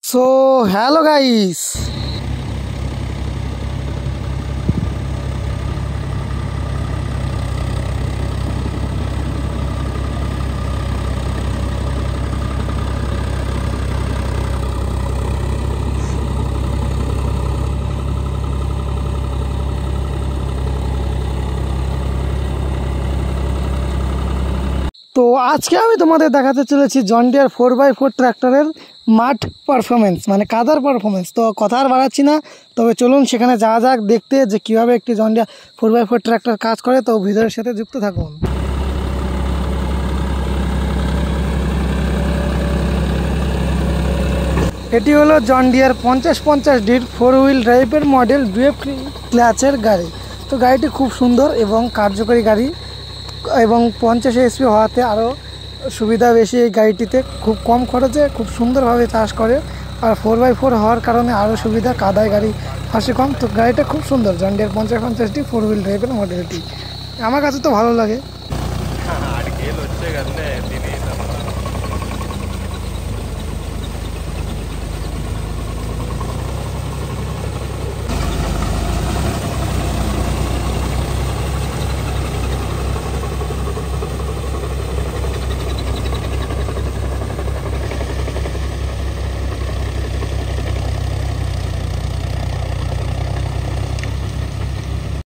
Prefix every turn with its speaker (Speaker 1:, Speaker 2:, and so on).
Speaker 1: So hello guys, তো আজকে আমি তোমাদের দেখাতে চলেছি জন ডিয়ার 4x4 ট্র্যাক্টরের মাঠ পারফরমেন্স, মানে কাদার পারফরমেন্স। তো কথা আর বাড়াচ্ছি না, তবে চলুন সেখানে যাওয়া যাক দেখতে যে কীভাবে একটি জন ডিয়ার 4x4 ট্র্যাক্টর কাজ করে। তো ভিডিওর সাথে যুক্ত থাকুন। এটি হলো জন ডিয়ার 5050ডির 4 হুইল ড্রাইভের মডেল ডুয়েট ক্লাচের গাড়ি। তো গাড়িটি খুব সুন্দর এবং কার্যকরী গাড়ি, এবং 50 HP হওয়াতে আরও সুবিধা বেশি। এই গাড়িটিতে খুব কম খরচে খুব সুন্দরভাবে চাষ করে, আর 4x4 হওয়ার কারণে আরও সুবিধা, কাদায় গাড়ি ফাঁসি কম। তো গাড়িটা খুব সুন্দর, জন ডিয়ার 5050ডি 4 হুইল ড্রাইভের মডেলটি আমার কাছে তো ভালো লাগে।